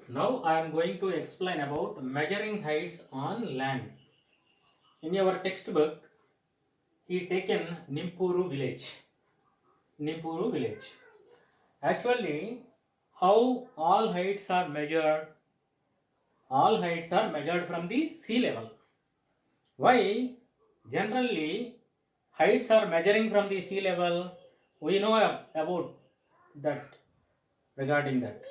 Now I am going to explain about measuring heights on land. In your textbook, he taken Nimpuru village. Nimpuru village. Actually, how all heights are measured? All heights are measured from the sea level. Why? Generally, heights are measuring from the sea level. We know about that regarding that.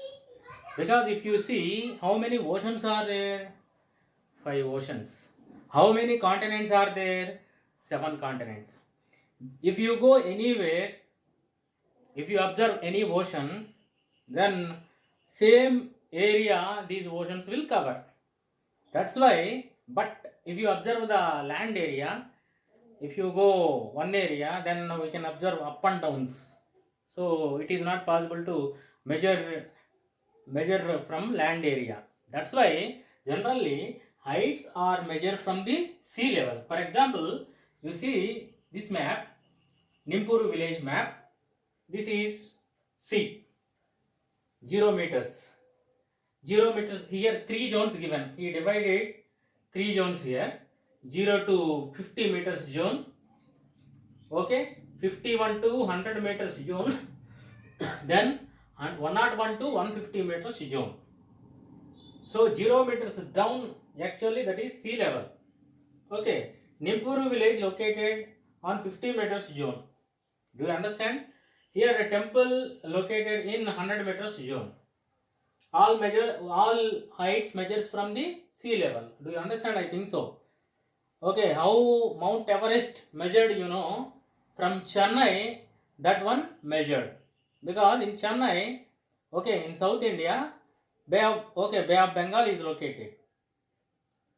Because if you see how many oceans are there, five oceans. How many continents are there? Seven continents. If you go anywhere, if you observe any ocean, then same area these oceans will cover. That's why, but if you observe the land area, if you go one area, then we can observe up and downs. So it is not possible to measure from land area. That's why generally heights are measured from the sea level. For example, you see this map, Nimpuru village map. This is sea, 0 meters. 0 meters here, three zones given. He divided three zones here, 0 to 50 meters zone. Okay, 51 to 100 meters zone. Then 101 to 150 meters zone. So 0 meters down, actually that is sea level. Okay, Nimpuru village located on 50 meters zone. Do you understand? Here a temple located in 100 meters zone. All heights measures from the sea level. Do you understand? I think so. Okay, how Mount Everest measured, from Chennai, that one measured. Because in Chennai, okay, in South India, Bay of Bengal is located.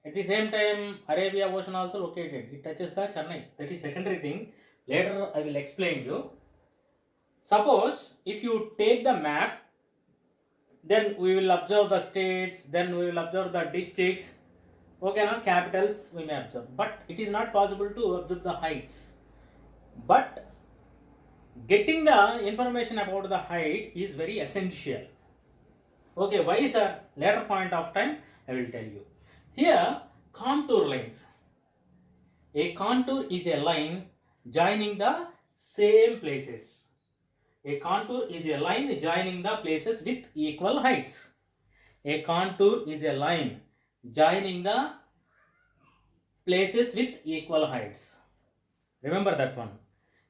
At the same time, Arabia Ocean also located. It touches the Chennai. That is secondary thing. Later I will explain you. Suppose if you take the map, then we will observe the states, then we will observe the districts. Okay, now capitals we may observe. But it is not possible to observe the heights. But getting the information about the height is very essential. Okay, why sir? Later point of time I will tell you. Here, contour lines. A contour is a line joining the same places. A contour is a line joining the places with equal heights. A contour is a line joining the places with equal heights. Remember that one.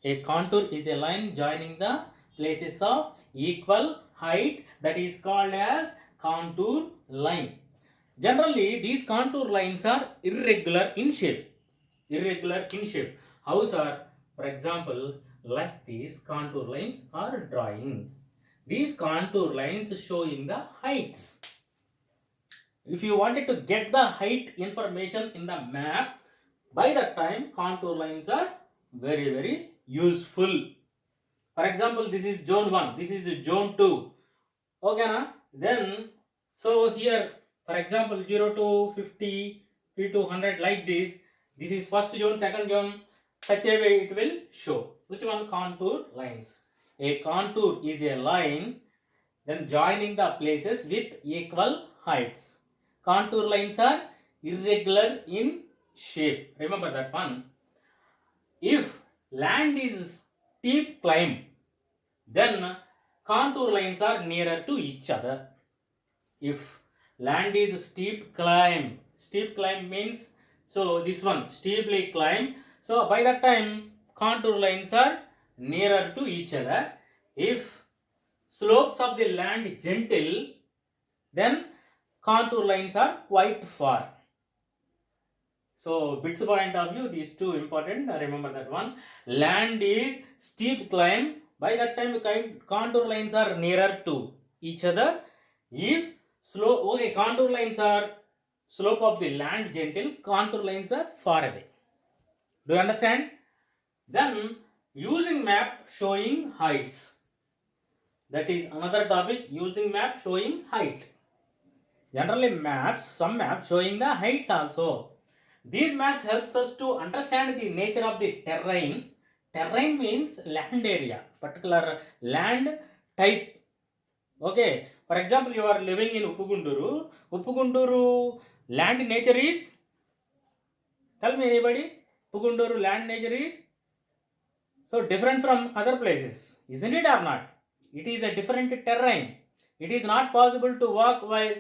A contour is a line joining the places of equal height, that is called as contour line. Generally, these contour lines are irregular in shape. Irregular in shape. How sir? For example, like these contour lines are drawing. These contour lines showing the heights. If you wanted to get the height information in the map, by that time contour lines are very useful. For example, this is zone 1, this is zone 2. Okay, na? Then, so here, for example, 0 to 50, 50 to 100, like this. This is first zone, second zone. Such a way it will show. Which one? Contour lines. A contour is a line, then joining the places with equal heights. Contour lines are irregular in shape. Remember that one. If land is steep climb, then contour lines are nearer to each other. If land is steep climb means, so this one steeply climb, so by that time contour lines are nearer to each other. If slopes of the land gentle, then contour lines are quite far. So bits point of view, these two important. Remember that one. Land is steep climb. By that time, contour lines are nearer to each other. If contour lines are slope of the land gentle, contour lines are far away. Do you understand? Then using map showing heights. That is another topic. Using map showing height. Generally some maps showing the heights also. These maps helps us to understand the nature of the terrain. Terrain means land area, particular land type. Okay, For example, you are living in Uppugunduru. Uppugunduru land nature is, tell me anybody, Uppugunduru land nature is so different from other places, isn't it or not? It is a different terrain. It is not possible to walk while,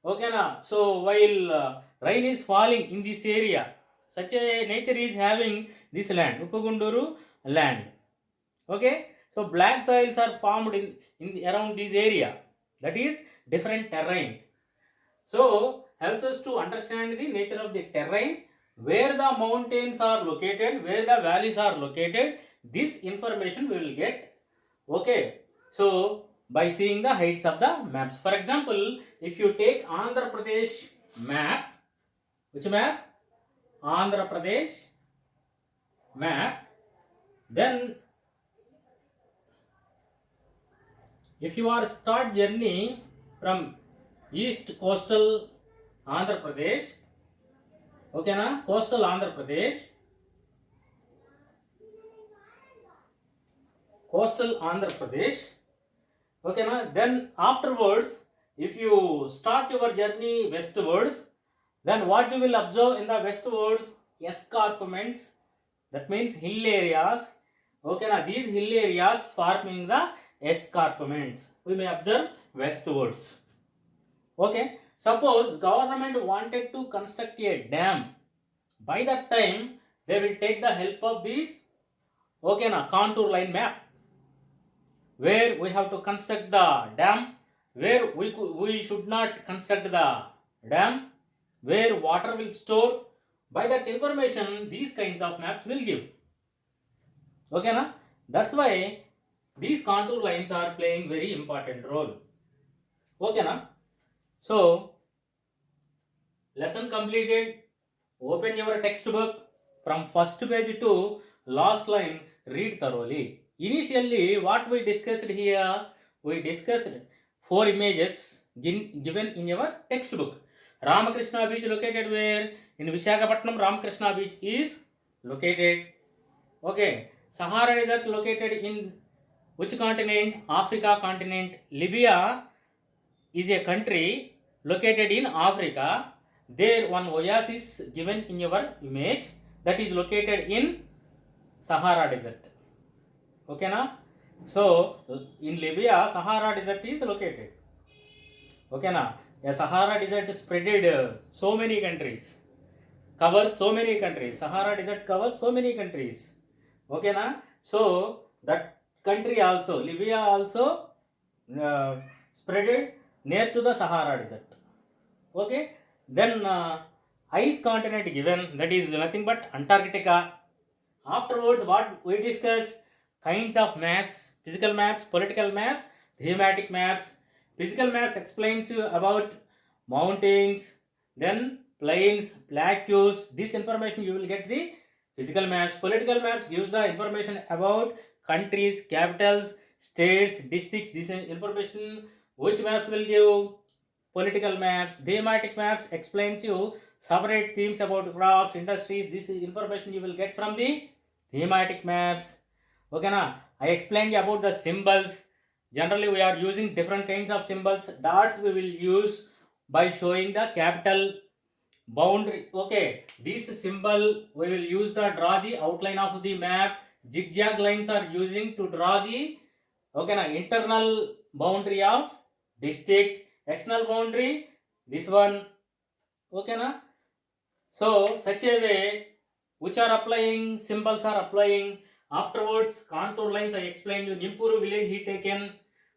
okay na, so while rain is falling in this area. Such a nature is having this land, Uppugunduru land. Okay, so black soils are formed in around this area. That is different terrain. So helps us to understand the nature of the terrain, where the mountains are located, where the valleys are located. This information we will get. Okay, so by seeing the heights of the maps. For example, if you take Andhra Pradesh map, which map? Andhra Pradesh map. Then if you are start journey from east coastal Andhra Pradesh, okay na, coastal Andhra Pradesh, coastal Andhra Pradesh, okay na, then afterwards if you start your journey westwards, then what you will observe in the westwards? Escarpments, that means hill areas. Okay na, these hill areas forming the escarpments we may observe westwards. Okay, suppose government wanted to construct a dam. By that time they will take the help of this, okay na, contour line map, where we have to construct the dam, where we should not construct the dam, where water will store. By that information these kinds of maps will give. Okay na, that's why these contour lines are playing very important role. Okay na, so lesson completed. Open your textbook from first page to last line, read thoroughly. Initially what we discussed here, we discussed 4 images given in your textbook. Ramakrishna Beach located where? In Visakhapatnam. Ramakrishna Beach is located. Okay, Sahara Desert located in which continent? Africa continent. Libya is a country located in Africa. There one oasis given in your image, that is located in Sahara Desert. Okay na, so in Libya Sahara Desert is located. Okay na, a Sahara Desert spreaded so many countries, covers so many countries. Sahara Desert covers so many countries. Okay na, so that country also, Libya also spreaded near to the Sahara Desert. Okay, then ice continent given, that is nothing but Antarctica. Afterwards what we discussed? Kinds of maps: physical maps, political maps, thematic maps. Physical maps explains you about mountains, then plains, plateaus. This information you will get the physical maps. Political maps gives the information about countries, capitals, states, districts. This information which maps will give? Political maps. Thematic maps explains you separate themes about crops, industries. This information you will get from the thematic maps. Okay na, I explained you about the symbols. Generally we are using different kinds of symbols. Dots we will use by showing the capital, boundary. Okay, this symbol we will use to draw the outline of the map. Zigzag lines are using to draw the, okay na, internal boundary of district. External boundary, this one. Okay na, so such a way which are applying, symbols are applying. Afterwards contour lines I explained you. Nimpuru village he taken.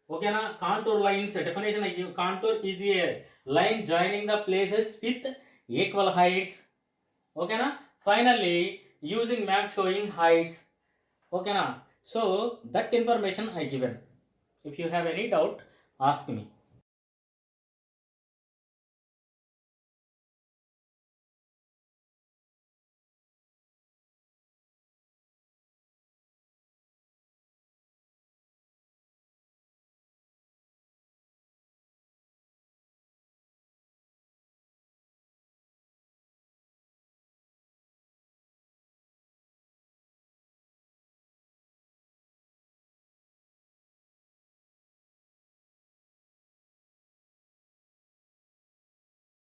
Okay na, contour lines definition I give. Contour is a line joining the places with equal heights. Okay na, finally using map showing heights. Okay na, so that information I given. If you have any doubt, ask me.